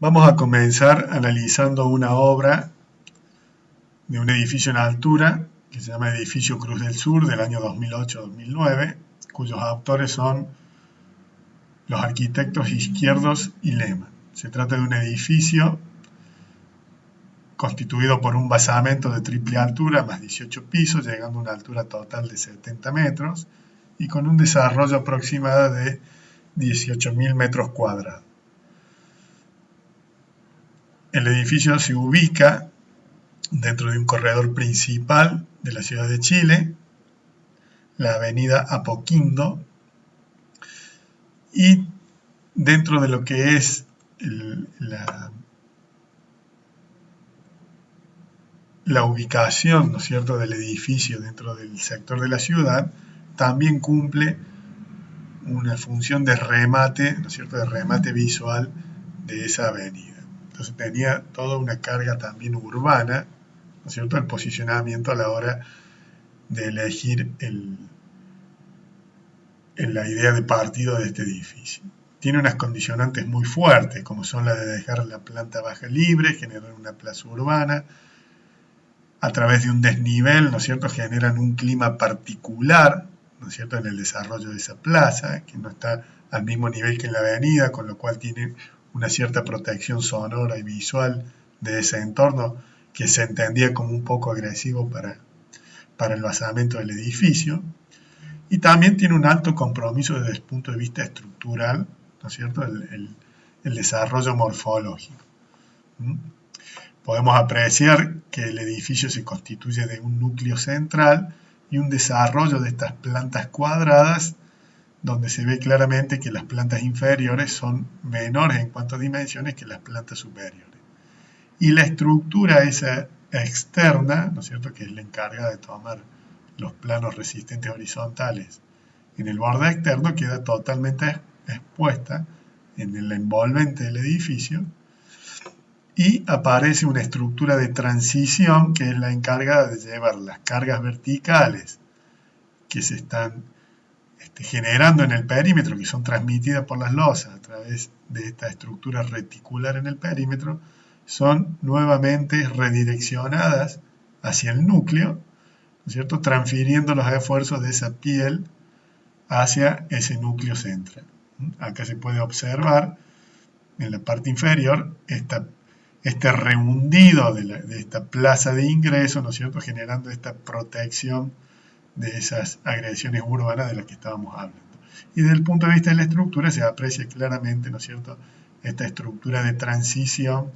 Vamos a comenzar analizando una obra de un edificio en altura que se llama Edificio Cruz del Sur del año 2008-2009, cuyos autores son los arquitectos Izquierdos y Lehmann. Se trata de un edificio constituido por un basamento de triple altura más 18 pisos, llegando a una altura total de 70 metros y con un desarrollo aproximado de 18.000 metros cuadrados. El edificio se ubica dentro de un corredor principal de la ciudad de Chile, la avenida Apoquindo, y dentro de lo que es la ubicación, ¿no es cierto?, del edificio dentro del sector de la ciudad, también cumple una función de remate, ¿no es cierto?, de remate visual de esa avenida. Entonces tenía toda una carga también urbana, ¿no es cierto?, el posicionamiento a la hora de elegir la idea de partido de este edificio. Tiene unas condicionantes muy fuertes, como son la de dejar la planta baja libre, generar una plaza urbana, a través de un desnivel, ¿no es cierto?, generan un clima particular, ¿no es cierto?, en el desarrollo de esa plaza, que no está al mismo nivel que en la avenida, con lo cual tiene una cierta protección sonora y visual de ese entorno que se entendía como un poco agresivo para el basamento del edificio. Y también tiene un alto compromiso desde el punto de vista estructural, ¿no es cierto?, el desarrollo morfológico. Podemos apreciar que el edificio se constituye de un núcleo central y un desarrollo de estas plantas cuadradas, donde se ve claramente que las plantas inferiores son menores en cuanto a dimensiones que las plantas superiores. Y la estructura esa externa, ¿no es cierto?, que es la encargada de tomar los planos resistentes horizontales en el borde externo, queda totalmente expuesta en el envolvente del edificio, y aparece una estructura de transición que es la encargada de llevar las cargas verticales que se están generando en el perímetro, que son transmitidas por las losas a través de esta estructura reticular en el perímetro, son nuevamente redireccionadas hacia el núcleo, ¿no es cierto?, transfiriendo los esfuerzos de esa piel hacia ese núcleo central. Acá se puede observar en la parte inferior este rehundido de esta plaza de ingreso, ¿no es cierto?, generando esta protección de esas agresiones urbanas de las que estábamos hablando. Y desde el punto de vista de la estructura se aprecia claramente, ¿no es cierto?, esta estructura de transición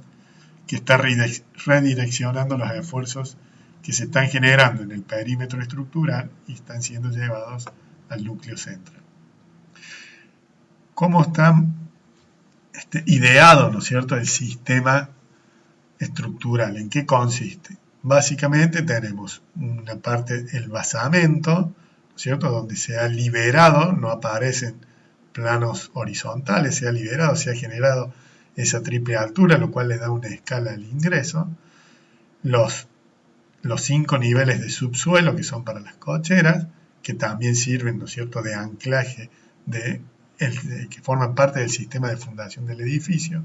que está redireccionando los esfuerzos que se están generando en el perímetro estructural y están siendo llevados al núcleo central. ¿Cómo está ideado, ¿no es cierto?, el sistema estructural? ¿En qué consiste? Básicamente tenemos una parte, el basamento, ¿no es cierto?, donde se ha liberado, no aparecen planos horizontales, se ha liberado, se ha generado esa triple altura, lo cual le da una escala al ingreso. Los 5 niveles de subsuelo, que son para las cocheras, que también sirven, ¿no es cierto?, de anclaje que forman parte del sistema de fundación del edificio.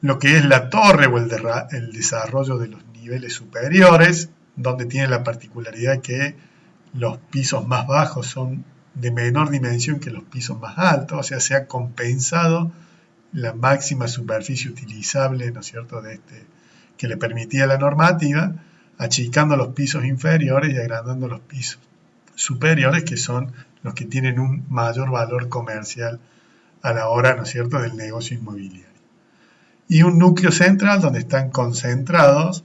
Lo que es la torre o el desarrollo de los niveles superiores, donde tiene la particularidad que los pisos más bajos son de menor dimensión que los pisos más altos, o sea, se ha compensado la máxima superficie utilizable, ¿no es cierto?, que le permitía la normativa, achicando los pisos inferiores y agrandando los pisos superiores, que son los que tienen un mayor valor comercial a la hora, ¿no es cierto?, del negocio inmobiliario. Y un núcleo central donde están concentrados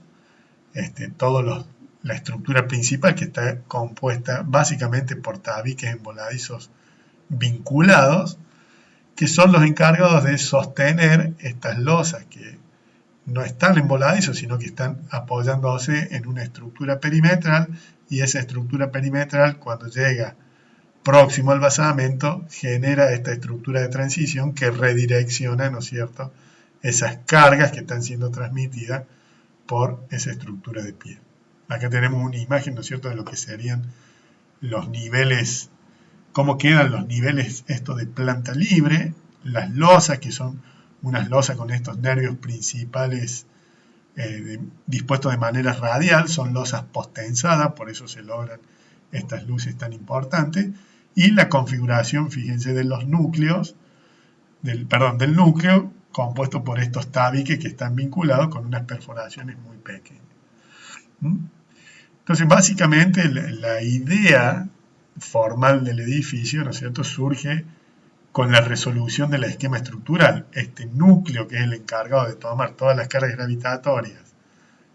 la estructura principal, que está compuesta básicamente por tabiques envoladizos vinculados, que son los encargados de sostener estas losas que no están envoladizos, sino que están apoyándose en una estructura perimetral, y esa estructura perimetral, cuando llega próximo al basamento, genera esta estructura de transición que redirecciona, ¿no es cierto?, esas cargas que están siendo transmitidas por esa estructura de piel. Acá tenemos una imagen, ¿no es cierto?, de lo que serían los niveles, cómo quedan los niveles de planta libre, las losas que son unas losas con estos nervios principales dispuestos de manera radial, son losas postensadas, por eso se logran estas luces tan importantes, y la configuración, fíjense, de los núcleos, del núcleo compuesto por estos tabiques que están vinculados con unas perforaciones muy pequeñas. Entonces, básicamente, la idea formal del edificio, ¿no es cierto?, surge con la resolución del esquema estructural. Este núcleo, que es el encargado de tomar todas las cargas gravitatorias,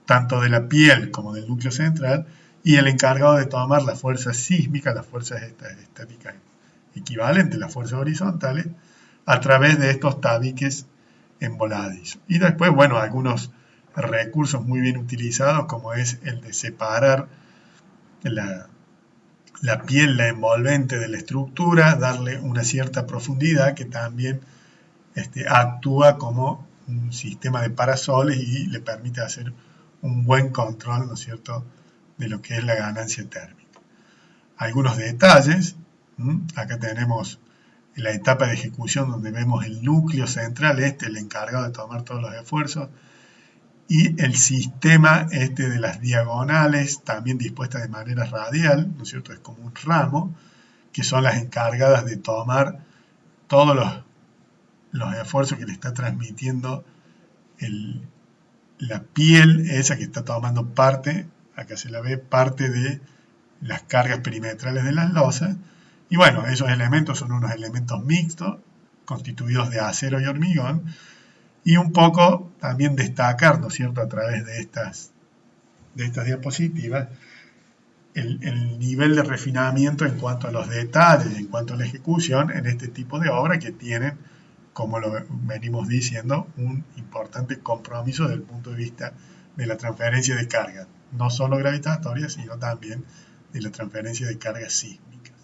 tanto de la piel como del núcleo central, y el encargado de tomar las fuerzas sísmicas, las fuerzas estáticas equivalentes, las fuerzas horizontales, a través de estos tabiques envoladizos. Y después, bueno, algunos recursos muy bien utilizados, como es el de separar la piel, la envolvente de la estructura, darle una cierta profundidad que también actúa como un sistema de parasoles y le permite hacer un buen control, ¿no es cierto?, de lo que es la ganancia térmica. Algunos detalles, acá tenemos la etapa de ejecución donde vemos el núcleo central, el encargado de tomar todos los esfuerzos, y el sistema de las diagonales, también dispuestas de manera radial, ¿no es cierto?, es como un ramo, que son las encargadas de tomar todos los esfuerzos que le está transmitiendo la piel, esa que está tomando parte, acá se la ve, parte de las cargas perimetrales de las losas. Y bueno, esos elementos son unos elementos mixtos, constituidos de acero y hormigón, y un poco también destacar, ¿no es cierto?, a través de estas diapositivas, el nivel de refinamiento en cuanto a los detalles, en cuanto a la ejecución en este tipo de obra que tienen, como lo venimos diciendo, un importante compromiso desde el punto de vista de la transferencia de carga, no solo gravitatoria, sino también de la transferencia de cargas sísmicas.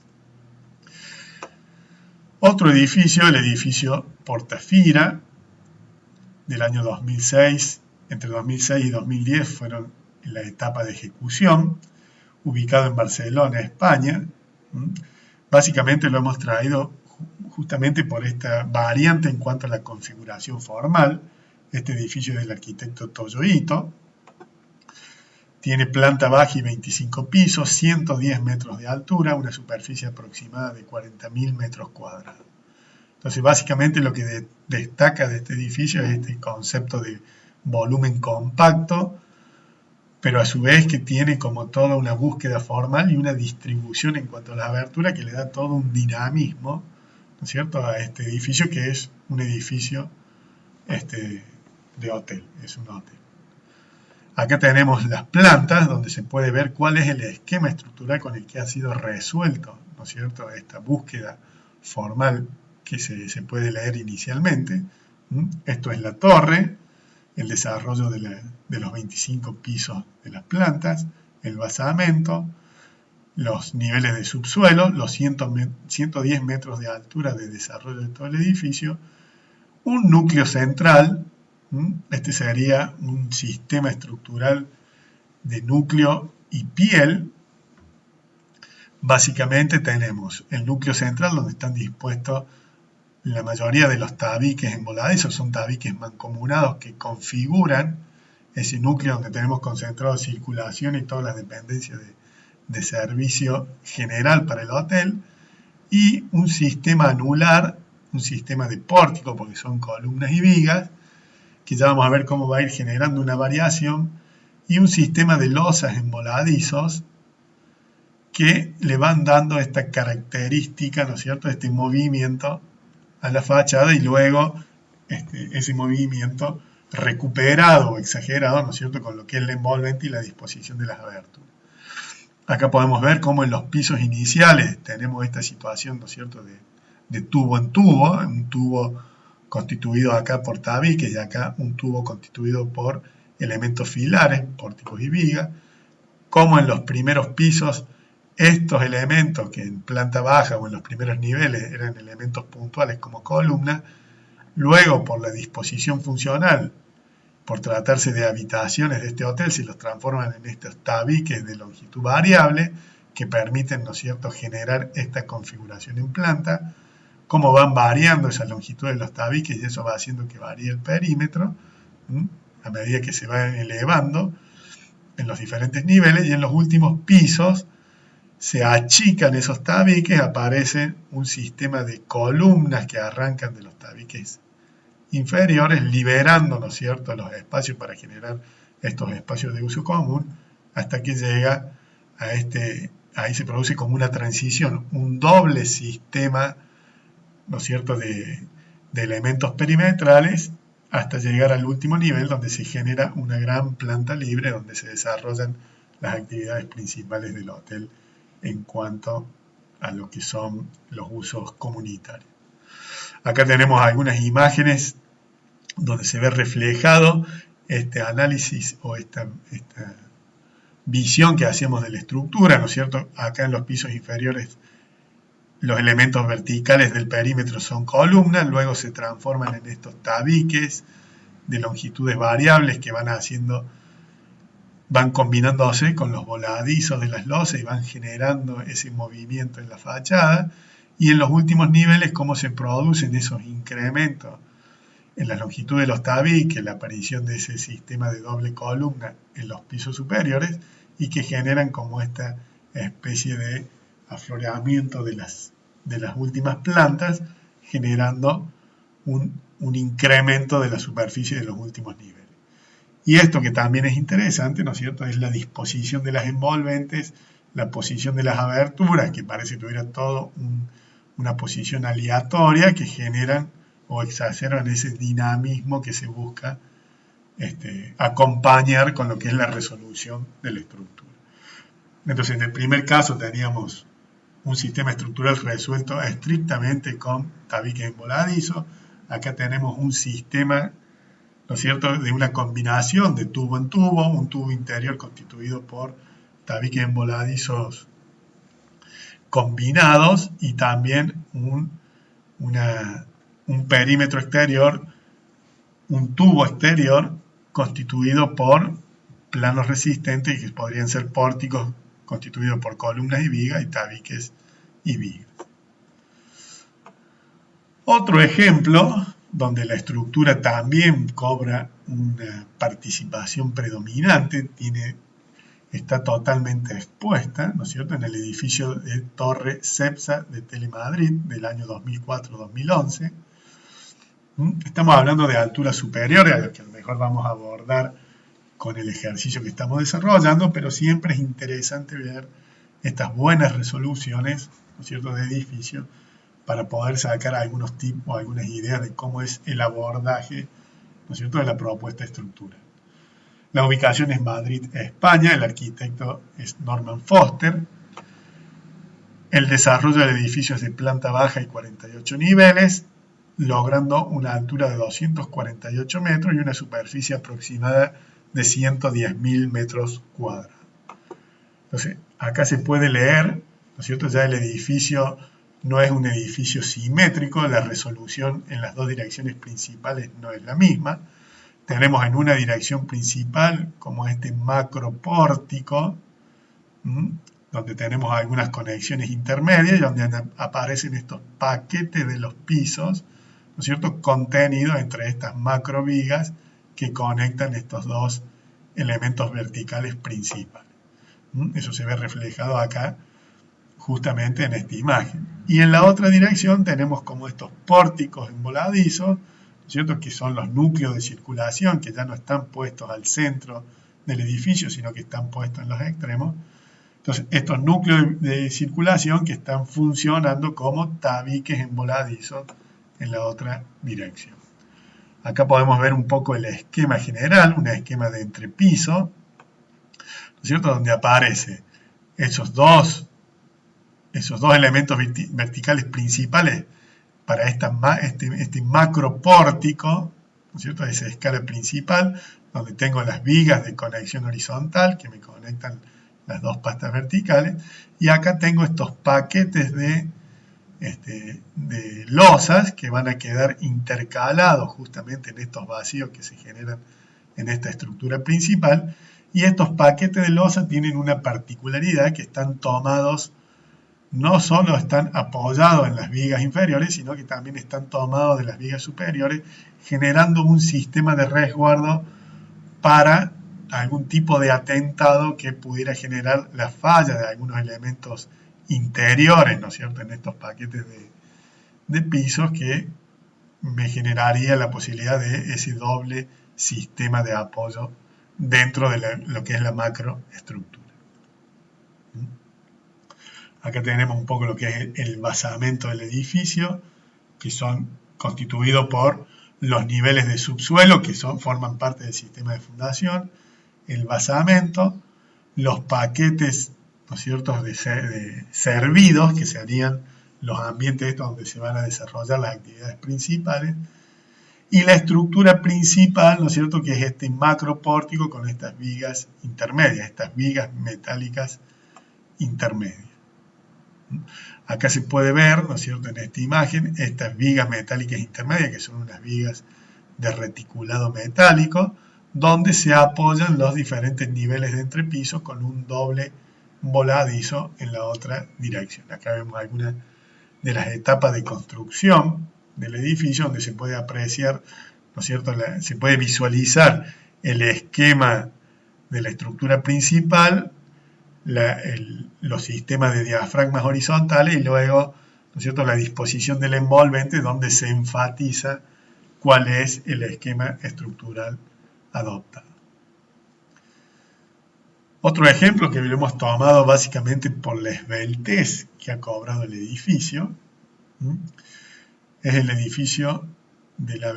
Otro edificio, el edificio Portafira, del año 2006, entre 2006 y 2010 fueron la etapa de ejecución, ubicado en Barcelona, España. Básicamente lo hemos traído justamente por esta variante en cuanto a la configuración formal. Este edificio es del arquitecto Toyo Ito. Tiene planta baja y 25 pisos, 110 metros de altura, una superficie aproximada de 40.000 metros cuadrados. Entonces, básicamente lo que destaca de este edificio es este concepto de volumen compacto, pero a su vez que tiene como toda una búsqueda formal y una distribución en cuanto a la abertura que le da todo un dinamismo, ¿no es cierto?, a este edificio, que es un edificio de hotel, es un hotel. Acá tenemos las plantas, donde se puede ver cuál es el esquema estructural con el que ha sido resuelto, ¿no es cierto?, esta búsqueda formal que se puede leer inicialmente. Esto es la torre, el desarrollo de los 25 pisos de las plantas, el basamento, los niveles de subsuelo, los 110 metros de altura de desarrollo de todo el edificio, un núcleo central. Este sería un sistema estructural de núcleo y piel. Básicamente tenemos el núcleo central, donde están dispuestos la mayoría de los tabiques envoladizos, son tabiques mancomunados que configuran ese núcleo donde tenemos concentrado circulación y todas las dependencias de servicio general para el hotel, y un sistema anular, un sistema de pórtico, porque son columnas y vigas, que ya vamos a ver cómo va a ir generando una variación, y un sistema de losas envoladizos que le van dando esta característica, ¿no es cierto?, este movimiento a la fachada, y luego ese movimiento recuperado o exagerado, ¿no es cierto?, con lo que es el envolvente y la disposición de las aberturas. Acá podemos ver cómo en los pisos iniciales tenemos esta situación, ¿no es cierto?, de tubo en tubo, un tubo constituido acá por tabiques y acá un tubo constituido por elementos filares, pórticos y vigas, como en los primeros pisos estos elementos que en planta baja o en los primeros niveles eran elementos puntuales como columnas, luego por la disposición funcional, por tratarse de habitaciones de este hotel, se los transforman en estos tabiques de longitud variable que permiten, ¿no es cierto?, generar esta configuración en planta, cómo van variando esas longitudes de los tabiques y eso va haciendo que varíe el perímetro a medida que se va elevando en los diferentes niveles, y en los últimos pisos se achican esos tabiques, aparece un sistema de columnas que arrancan de los tabiques inferiores, liberando, ¿no es cierto?, los espacios para generar estos espacios de uso común, hasta que llega a ahí se produce como una transición, un doble sistema, ¿no es cierto?, de elementos perimetrales, hasta llegar al último nivel, donde se genera una gran planta libre, donde se desarrollan las actividades principales del hotel en cuanto a lo que son los usos comunitarios. Acá tenemos algunas imágenes donde se ve reflejado este análisis o esta visión que hacíamos de la estructura, ¿no es cierto? Acá en los pisos inferiores los elementos verticales del perímetro son columnas, luego se transforman en estos tabiques de longitudes variables que van combinándose con los voladizos de las losas y van generando ese movimiento en la fachada. Y en los últimos niveles, cómo se producen esos incrementos en la longitud de los tabiques, la aparición de ese sistema de doble columna en los pisos superiores y que generan como esta especie de afloramiento de las últimas plantas, generando un incremento de la superficie de los últimos niveles. Y esto que también es interesante, ¿no es cierto?, es la disposición de las envolventes, la posición de las aberturas, que parece que tuviera todo una posición aleatoria que generan o exacerban ese dinamismo que se busca acompañar con lo que es la resolución de la estructura. Entonces, en el primer caso teníamos un sistema estructural resuelto estrictamente con tabiques envoladizos. Acá tenemos un sistema, ¿no es cierto?, de una combinación de tubo en tubo, un tubo interior constituido por tabiques envoladizos combinados y también un perímetro exterior, un tubo exterior constituido por planos resistentes que podrían ser pórticos constituidos por columnas y vigas y tabiques y vigas. Otro ejemplo donde la estructura también cobra una participación predominante, está totalmente expuesta, ¿no es cierto?, en el edificio de Torre Cepsa de Telemadrid del año 2004-2011. Estamos hablando de alturas superiores a las que a lo mejor vamos a abordar con el ejercicio que estamos desarrollando, pero siempre es interesante ver estas buenas resoluciones, ¿no es cierto?, de edificios para poder sacar algunos tipos, algunas ideas de cómo es el abordaje, ¿no es cierto?, de la propuesta estructural. La ubicación es Madrid, España, el arquitecto es Norman Foster. El desarrollo del edificio es de planta baja y 48 niveles, logrando una altura de 248 metros y una superficie aproximada de 110.000 metros cuadrados. Entonces, acá se puede leer, ¿no es cierto?, ya el edificio no es un edificio simétrico, la resolución en las dos direcciones principales no es la misma. Tenemos en una dirección principal como este macropórtico, donde tenemos algunas conexiones intermedias y donde aparecen estos paquetes de los pisos, ¿no es cierto?, contenidos entre estas macrovigas que conectan estos dos elementos verticales principales. Eso se ve reflejado acá justamente en esta imagen. Y en la otra dirección tenemos como estos pórticos envoladizos, ¿cierto?, que son los núcleos de circulación que ya no están puestos al centro del edificio, sino que están puestos en los extremos. Entonces, estos núcleos de circulación que están funcionando como tabiques envoladizos en la otra dirección. Acá podemos ver un poco el esquema general, un esquema de entrepiso, ¿no es cierto?, donde aparecen esos dos elementos verticales principales para este macropórtico, ¿no es cierto?, de esa escala principal, donde tengo las vigas de conexión horizontal que me conectan las dos pastas verticales, y acá tengo estos paquetes de losas que van a quedar intercalados justamente en estos vacíos que se generan en esta estructura principal, y estos paquetes de losa tienen una particularidad que están tomados no solo están apoyados en las vigas inferiores, sino que también están tomados de las vigas superiores, generando un sistema de resguardo para algún tipo de atentado que pudiera generar la falla de algunos elementos interiores, ¿no es cierto?, en estos paquetes de pisos, que me generaría la posibilidad de ese doble sistema de apoyo dentro de lo que es la macroestructura. Acá tenemos un poco lo que es el basamento del edificio, que son constituidos por los niveles de subsuelo, que forman parte del sistema de fundación, el basamento, los paquetes, ¿no es cierto?, de servidos, que serían los ambientes estos donde se van a desarrollar las actividades principales, y la estructura principal, ¿no es cierto?, que es este macropórtico con estas vigas intermedias, estas vigas metálicas intermedias. Acá se puede ver, ¿no es cierto?, en esta imagen, estas vigas metálicas intermedias, que son unas vigas de reticulado metálico, donde se apoyan los diferentes niveles de entrepiso con un doble voladizo en la otra dirección. Acá vemos algunas de las etapas de construcción del edificio, donde se puede apreciar, ¿no es cierto?, se puede visualizar el esquema de la estructura principal, los sistemas de diafragmas horizontales y luego, ¿no es cierto?, la disposición del envolvente, donde se enfatiza cuál es el esquema estructural adoptado. Otro ejemplo que lo hemos tomado básicamente por la esbeltez que ha cobrado el edificio, es el edificio de la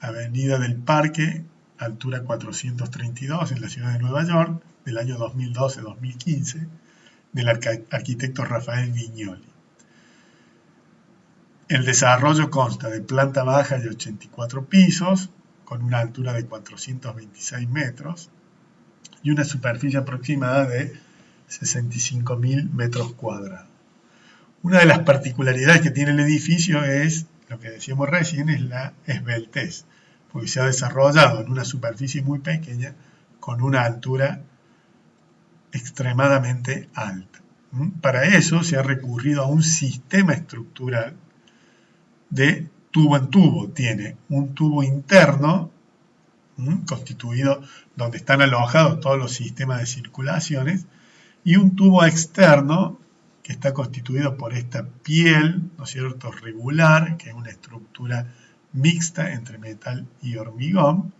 Avenida del Parque, altura 432, en la ciudad de Nueva York, del año 2012-2015, del arquitecto Rafael Viñoli. El desarrollo consta de planta baja de 84 pisos, con una altura de 426 metros y una superficie aproximada de 65.000 metros cuadrados. Una de las particularidades que tiene el edificio es, lo que decíamos recién, es la esbeltez, porque se ha desarrollado en una superficie muy pequeña con una altura extremadamente alta. Para eso se ha recurrido a un sistema estructural de tubo en tubo. Tiene un tubo interno constituido donde están alojados todos los sistemas de circulaciones y un tubo externo que está constituido por esta piel, ¿no es cierto?, regular, que es una estructura mixta entre metal y hormigón,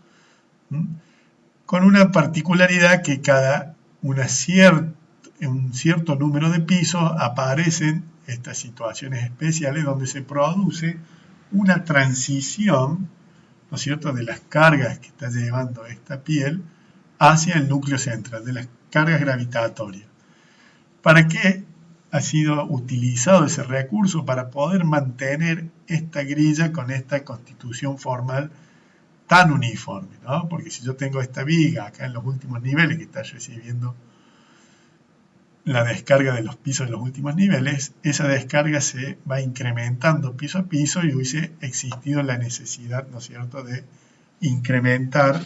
con una particularidad que un cierto número de pisos aparecen estas situaciones especiales donde se produce una transición, ¿no es cierto?, de las cargas que está llevando esta piel hacia el núcleo central, de las cargas gravitatorias. ¿Para qué ha sido utilizado ese recurso? Para poder mantener esta grilla con esta constitución formal tan uniforme, ¿no? Porque si yo tengo esta viga acá en los últimos niveles que está recibiendo la descarga de los pisos en los últimos niveles, esa descarga se va incrementando piso a piso y hubiese existido la necesidad, ¿no es cierto?, de incrementar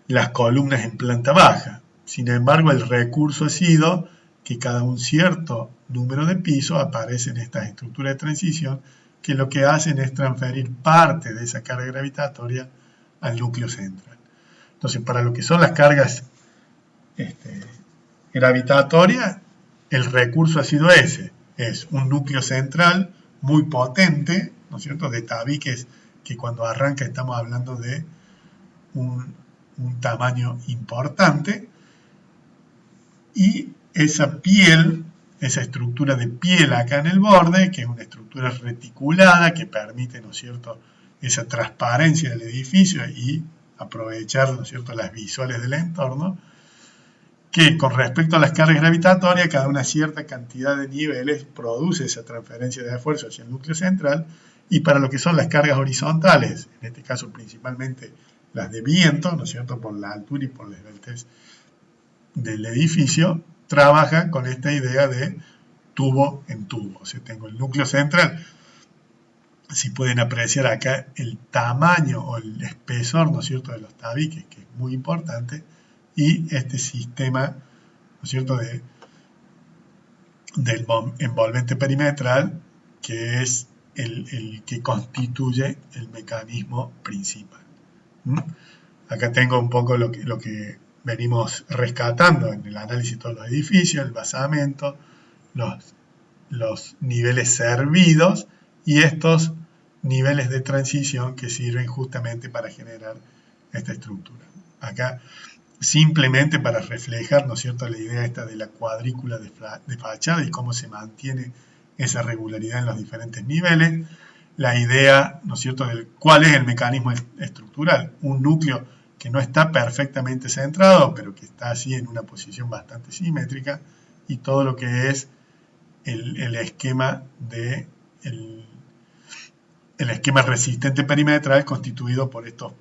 las columnas en planta baja. Sin embargo, el recurso ha sido que cada un cierto número de pisos aparecen estas estructuras de transición que lo que hacen es transferir parte de esa carga gravitatoria al núcleo central. Entonces, para lo que son las cargas gravitatorias, el recurso ha sido ese. Es un núcleo central muy potente, ¿no es cierto?, de tabiques que cuando arranca estamos hablando de un tamaño importante, y esa piel, esa estructura de piel acá en el borde, que es una estructura reticulada que permite, ¿no es cierto?, esa transparencia del edificio y aprovechar, ¿no es cierto?, las visuales del entorno, que con respecto a las cargas gravitatorias, cada una cierta cantidad de niveles produce esa transferencia de esfuerzo hacia el núcleo central, y para lo que son las cargas horizontales, en este caso principalmente las de viento, ¿no es cierto?, por la altura y por la esbeltez del edificio, trabaja con esta idea de tubo en tubo. O sea, tengo el núcleo central, si pueden apreciar acá el tamaño o el espesor, ¿no es cierto?, de los tabiques, que es muy importante, y este sistema, ¿no es cierto?, de del envolvente perimetral, que es el que constituye el mecanismo principal. Acá tengo un poco lo que venimos rescatando en el análisis de todos los edificios, el basamento, los niveles servidos y estos niveles de transición que sirven justamente para generar esta estructura. Acá simplemente para reflejar, ¿no es cierto?, la idea esta de la cuadrícula de fachada y cómo se mantiene esa regularidad en los diferentes niveles, la idea, ¿no es cierto?, de cuál es el mecanismo estructural, un núcleo que no está perfectamente centrado, pero que está así en una posición bastante simétrica, y todo lo que es el esquema el esquema resistente perimetral constituido por estos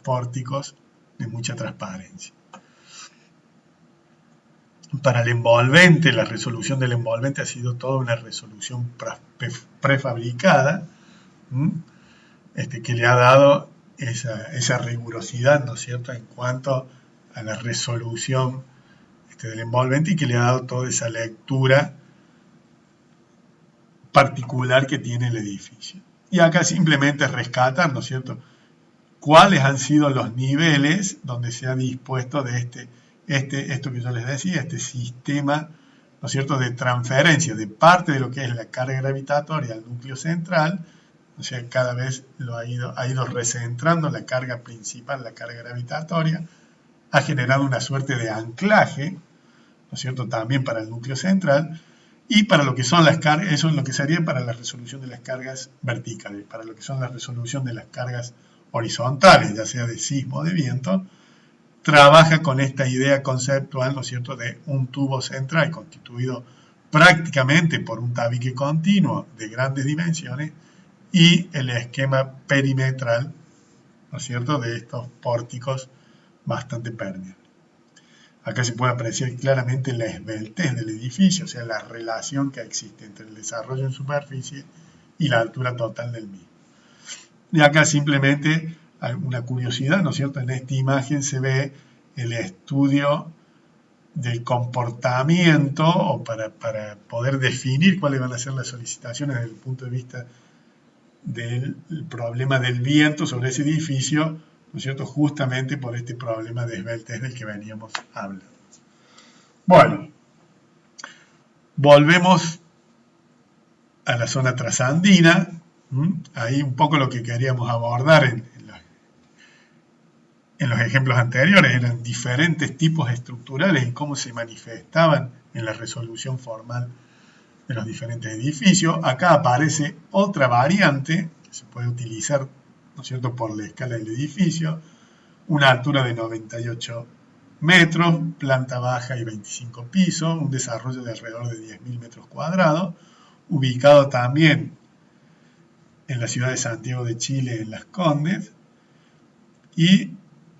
pórticos de mucha transparencia. Para el envolvente, la resolución del envolvente ha sido toda una resolución prefabricada, que le ha dado esa rigurosidad, ¿no es cierto?, en cuanto a la resolución del envolvente, y que le ha dado toda esa lectura particular que tiene el edificio. Y acá simplemente rescatan, ¿no es cierto?, cuáles han sido los niveles donde se ha dispuesto de esto que yo les decía, este sistema, ¿no es cierto?, de transferencia de parte de lo que es la carga gravitatoria al núcleo central. O sea, cada vez ha ido recentrando la carga principal, la carga gravitatoria, ha generado una suerte de anclaje, ¿no es cierto?, también para el núcleo central, y para lo que son las cargas, eso es lo que sería para la resolución de las cargas verticales, para lo que son la resolución de las cargas horizontales, ya sea de sismo o de viento, trabaja con esta idea conceptual, ¿no es cierto?, de un tubo central constituido prácticamente por un tabique continuo de grandes dimensiones y el esquema perimetral, ¿no es cierto?, de estos pórticos bastante permeables. Acá se puede apreciar claramente la esbeltez del edificio, o sea, la relación que existe entre el desarrollo en superficie y la altura total del mismo. Y acá simplemente una curiosidad, ¿no es cierto?, en esta imagen se ve el estudio del comportamiento, o para poder definir cuáles van a ser las solicitaciones desde el punto de vista del problema del viento sobre ese edificio, ¿no es cierto?, justamente por este problema de esbeltez del que veníamos hablando. Bueno, volvemos a la zona trasandina. Ahí un poco lo que queríamos abordar en los ejemplos anteriores eran diferentes tipos estructurales y cómo se manifestaban en la resolución formal de los diferentes edificios. Acá aparece otra variante que se puede utilizar, ¿no es cierto?, por la escala del edificio, una altura de 98 metros, planta baja y 25 pisos, un desarrollo de alrededor de 10.000 metros cuadrados, ubicado también en la ciudad de Santiago de Chile, en Las Condes, y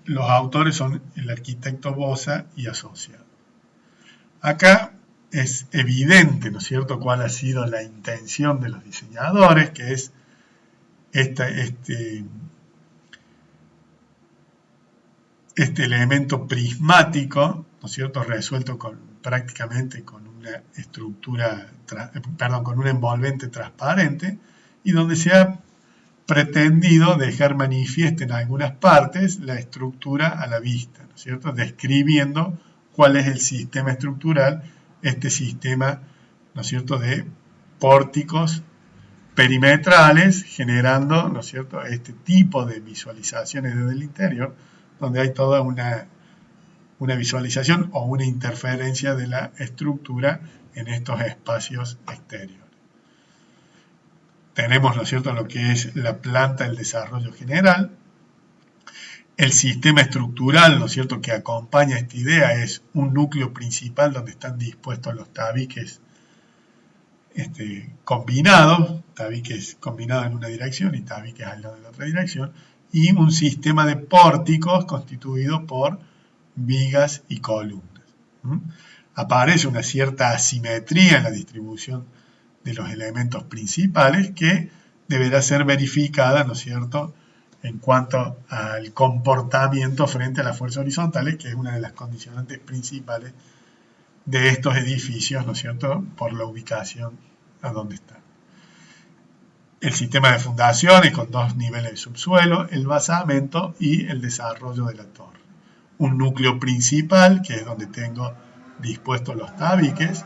los autores son el arquitecto Bosa y asociado. Acá es evidente, ¿no es cierto?, cuál ha sido la intención de los diseñadores, que es este elemento prismático, ¿no es cierto?, resuelto prácticamente con una estructura, con un envolvente transparente, y donde se ha pretendido dejar manifiesta en algunas partes la estructura a la vista, ¿no es cierto?, describiendo cuál es el sistema estructural, este sistema, ¿no es cierto?, de pórticos perimetrales, generando, ¿no es cierto?, este tipo de visualizaciones desde el interior, donde hay toda una visualización o una interferencia de la estructura en estos espacios exteriores. Tenemos, ¿no es cierto?, lo que es la planta, el desarrollo general. El sistema estructural, ¿no es cierto?, que acompaña esta idea es un núcleo principal donde están dispuestos los tabiques combinados en una dirección y tabiques al lado de la otra dirección, y un sistema de pórticos constituido por vigas y columnas. Aparece una cierta asimetría en la distribución de los elementos principales que deberá ser verificada, ¿no es cierto?, en cuanto al comportamiento frente a las fuerzas horizontales, que es una de las condicionantes principales de estos edificios, ¿no es cierto?, por la ubicación a donde están. El sistema de fundaciones con 2 niveles de subsuelo, el basamento y el desarrollo de la torre. Un núcleo principal, que es donde tengo dispuestos los tabiques,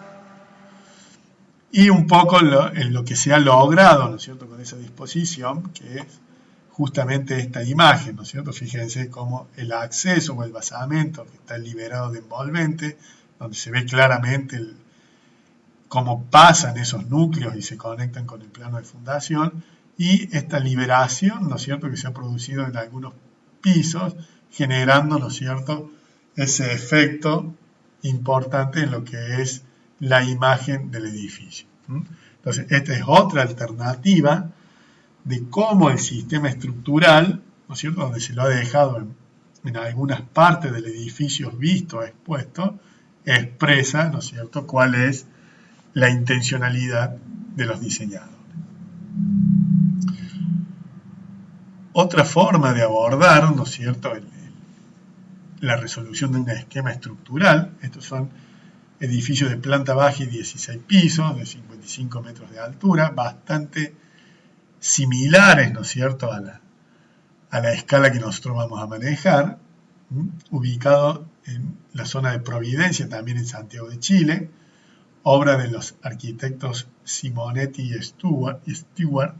y un poco en lo que se ha logrado, ¿no es cierto?, con esa disposición, que es justamente esta imagen, ¿no es cierto? Fíjense cómo el acceso o el basamento que está liberado de envolvente, donde se ve claramente cómo pasan esos núcleos y se conectan con el plano de fundación, y esta liberación, ¿no es cierto?, que se ha producido en algunos pisos, generando, ¿no es cierto?, ese efecto importante en lo que es la imagen del edificio. Entonces, esta es otra alternativa de cómo el sistema estructural, ¿no es cierto?, donde se lo ha dejado en algunas partes del edificio visto, expuesto, expresa, ¿no es cierto?, cuál es la intencionalidad de los diseñadores. Otra forma de abordar, ¿no es cierto?, la resolución de un esquema estructural, estos son edificios de planta baja y 16 pisos, de 55 metros de altura, bastante similares, ¿no es cierto?, a la escala que nosotros vamos a manejar, ubicado en la zona de Providencia, también en Santiago de Chile, obra de los arquitectos Simonetti y Stewart.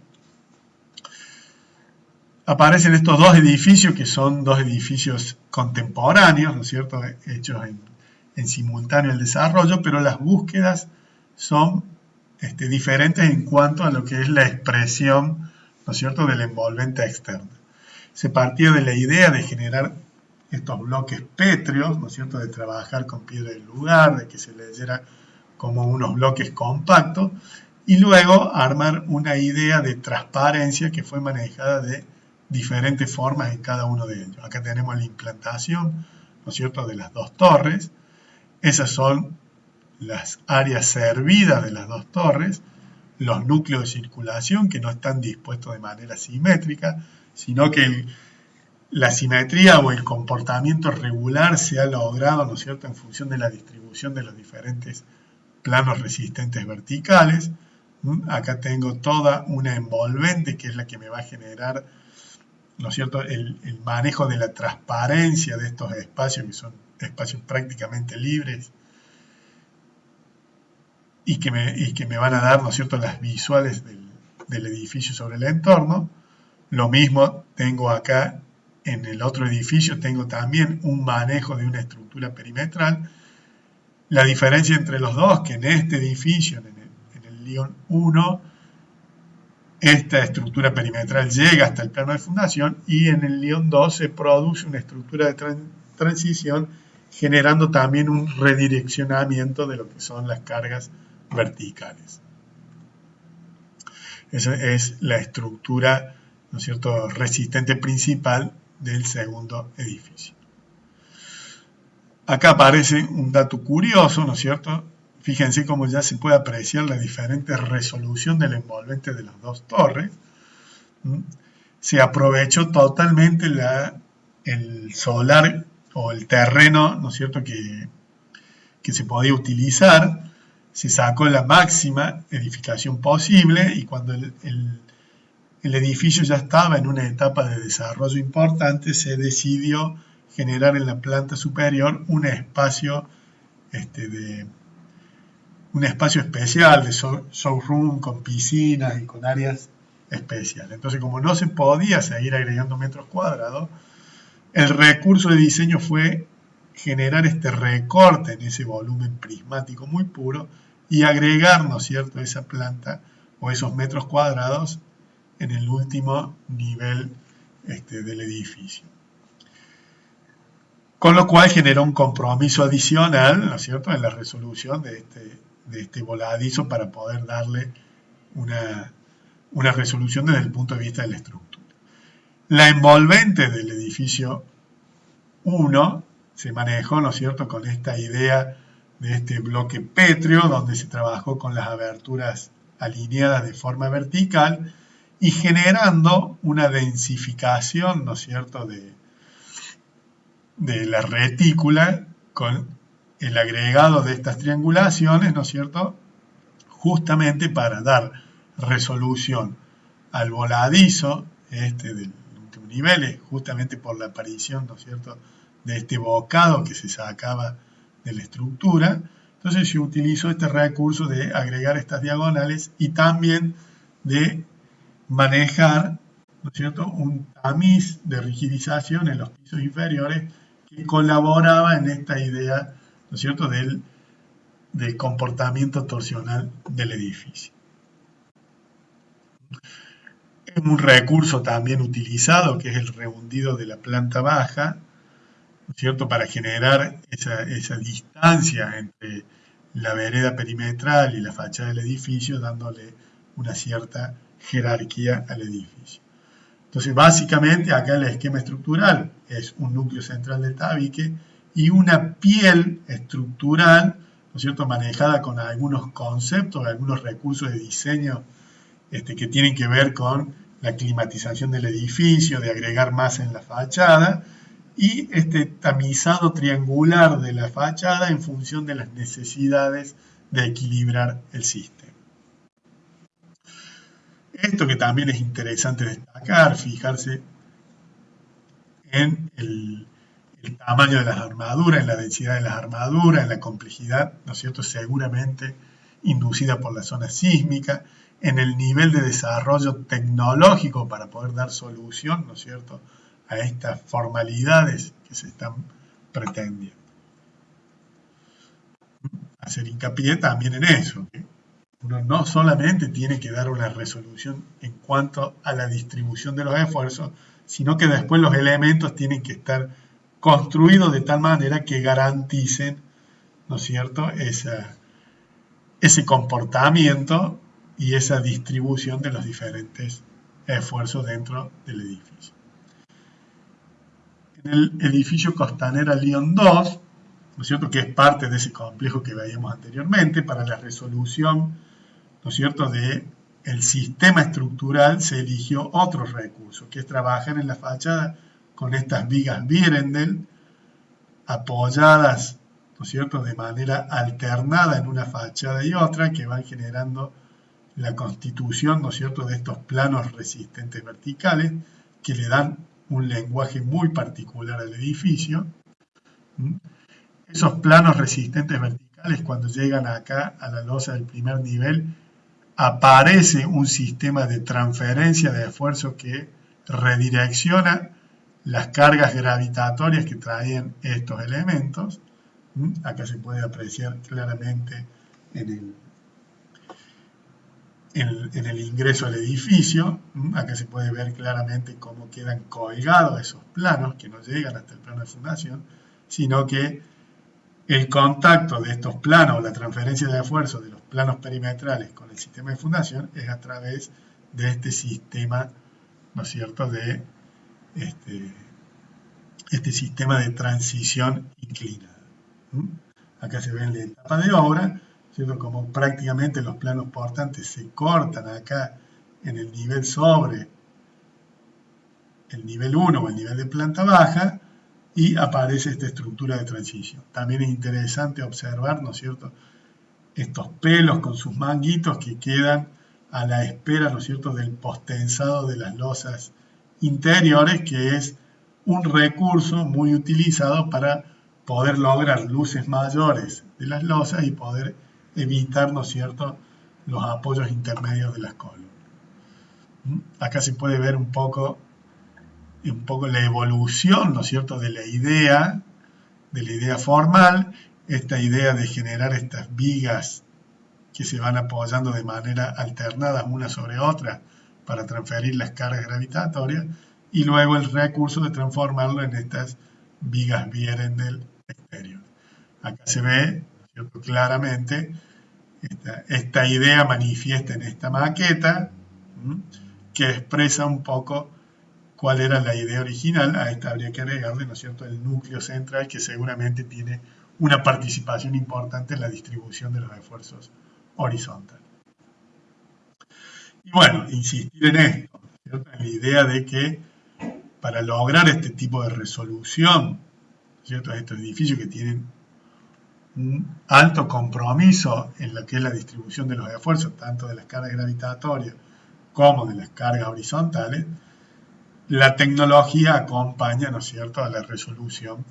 Aparecen estos 2 edificios, que son 2 edificios contemporáneos, ¿no es cierto?, hechos en simultáneo el desarrollo, pero las búsquedas son diferentes en cuanto a lo que es la expresión, ¿no es cierto?, del envolvente externo. Se partía de la idea de generar estos bloques pétreos, ¿no es cierto?, de trabajar con piedra del lugar, de que se leyera como unos bloques compactos, y luego armar una idea de transparencia que fue manejada de diferentes formas en cada uno de ellos. Acá tenemos la implantación, ¿no es cierto?, de las 2 torres. Esas son las áreas servidas de las 2 torres, los núcleos de circulación que no están dispuestos de manera simétrica, sino que la simetría o el comportamiento regular se ha logrado, ¿no es cierto?, en función de la distribución de los diferentes planos resistentes verticales. Acá tengo toda una envolvente que es la que me va a generar, ¿no es cierto?, el manejo de la transparencia de estos espacios, que son espacios prácticamente libres, y que me van a dar, ¿no es cierto?, las visuales del edificio sobre el entorno. Lo mismo tengo acá en el otro edificio, tengo también un manejo de una estructura perimetral. La diferencia entre los dos, que en este edificio, en el Lyon 1, esta estructura perimetral llega hasta el plano de fundación, y en el Lyon 2 se produce una estructura de transición, generando también un redireccionamiento de lo que son las cargas verticales. Esa es la estructura, ¿no es cierto?, resistente principal del segundo edificio. Acá aparece un dato curioso, ¿no es cierto? Fíjense cómo ya se puede apreciar la diferente resolución del envolvente de las 2 torres. Se aprovechó totalmente el solar o el terreno, ¿no es cierto?, que se podía utilizar. Se sacó la máxima edificación posible, y cuando el edificio ya estaba en una etapa de desarrollo importante, se decidió generar en la planta superior un espacio especial de showroom con piscinas y con áreas especiales. Entonces, como no se podía seguir agregando metros cuadrados, el recurso de diseño fue generar este recorte en ese volumen prismático muy puro y agregar, ¿no es cierto?, esa planta o esos metros cuadrados en el último nivel del edificio. Con lo cual generó un compromiso adicional, ¿no es cierto?, en la resolución de este voladizo, para poder darle una resolución desde el punto de vista de la estructura. La envolvente del edificio 1 se manejó, ¿no es cierto?, con esta idea de este bloque pétreo, donde se trabajó con las aberturas alineadas de forma vertical y generando una densificación, ¿no es cierto?, de la retícula con el agregado de estas triangulaciones, ¿no es cierto?, justamente para dar resolución al voladizo del último nivel, justamente por la aparición, ¿no es cierto?, de este bocado que se sacaba de la estructura. Entonces se utilizó este recurso de agregar estas diagonales y también de manejar, ¿no es cierto?, un tamiz de rigidización en los pisos inferiores que colaboraba en esta idea, ¿no es cierto?, del comportamiento torsional del edificio. Es un recurso también utilizado, que es el rehundido de la planta baja, ¿no es cierto?, para generar esa distancia entre la vereda perimetral y la fachada del edificio, dándole una cierta jerarquía al edificio. Entonces, básicamente, acá el esquema estructural es un núcleo central de tabique y una piel estructural, ¿no es cierto?, manejada con algunos conceptos, algunos recursos de diseño que tienen que ver con la climatización del edificio, de agregar masa en la fachada, y este tamizado triangular de la fachada en función de las necesidades de equilibrar el sistema. Esto que también es interesante destacar, fijarse en el tamaño de las armaduras, en la densidad de las armaduras, en la complejidad, ¿no es cierto?, seguramente inducida por la zona sísmica, en el nivel de desarrollo tecnológico para poder dar solución, ¿no es cierto?, a estas formalidades que se están pretendiendo. Hacer hincapié también en eso, que uno no solamente tiene que dar una resolución en cuanto a la distribución de los esfuerzos, sino que después los elementos tienen que estar construidos de tal manera que garanticen, ¿no es cierto?, ese comportamiento y esa distribución de los diferentes esfuerzos dentro del edificio. En el edificio Costanera Lyon 2, ¿no es cierto?, que es parte de ese complejo que veíamos anteriormente, para la resolución, ¿no es cierto?, del sistema estructural se eligió otro recurso, que es trabajar en la fachada con estas vigas Vierendel apoyadas, ¿no es cierto?, de manera alternada en una fachada y otra, que van generando la constitución, ¿no es cierto?, de estos planos resistentes verticales que le dan un lenguaje muy particular al edificio. Esos planos resistentes verticales, cuando llegan acá a la losa del primer nivel, aparece un sistema de transferencia de esfuerzo que redirecciona las cargas gravitatorias que traían estos elementos. Acá se puede apreciar claramente en el ingreso al edificio. Acá se puede ver claramente cómo quedan colgados esos planos que no llegan hasta el plano de fundación, sino que el contacto de estos planos, la transferencia de esfuerzo de los planos perimetrales con el sistema de fundación es a través de este sistema, ¿no es cierto?, de este sistema de transición inclinada. Acá se ve en la etapa de obra, ¿cierto?, como prácticamente los planos portantes se cortan acá en el nivel sobre el nivel 1 o el nivel de planta baja, y aparece esta estructura de transición. También es interesante observar, ¿no es cierto?, estos pelos con sus manguitos que quedan a la espera, ¿no es cierto?, del postensado de las losas interiores, que es un recurso muy utilizado para poder lograr luces mayores de las losas y poder evitar, ¿no es cierto?, los apoyos intermedios de las columnas. Acá se puede ver un poco la evolución, ¿no es cierto?, de la idea formal, esta idea de generar estas vigas que se van apoyando de manera alternada una sobre otra para transferir las cargas gravitatorias, y luego el recurso de transformarlo en estas vigas Vierendel exterior. Acá se ve, ¿no es cierto?, claramente esta idea manifiesta en esta maqueta, que expresa un poco cuál era la idea original. A esta habría que agregarle, ¿no es cierto?, el núcleo central, que seguramente tiene una participación importante en la distribución de los esfuerzos horizontales. Y bueno, insistir en esto, ¿cierto?, en la idea de que para lograr este tipo de resolución, ¿cierto?, estos edificios que tienen un alto compromiso en lo que es la distribución de los esfuerzos, tanto de las cargas gravitatorias como de las cargas horizontales, la tecnología acompaña, ¿no es cierto?, a la resolución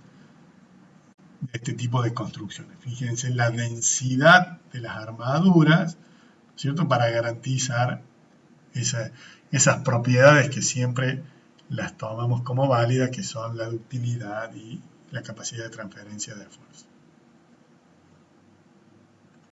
de este tipo de construcciones. Fíjense la densidad de las armaduras, ¿cierto?, para garantizar esas propiedades que siempre las tomamos como válidas, que son la ductilidad y la capacidad de transferencia de esfuerzo.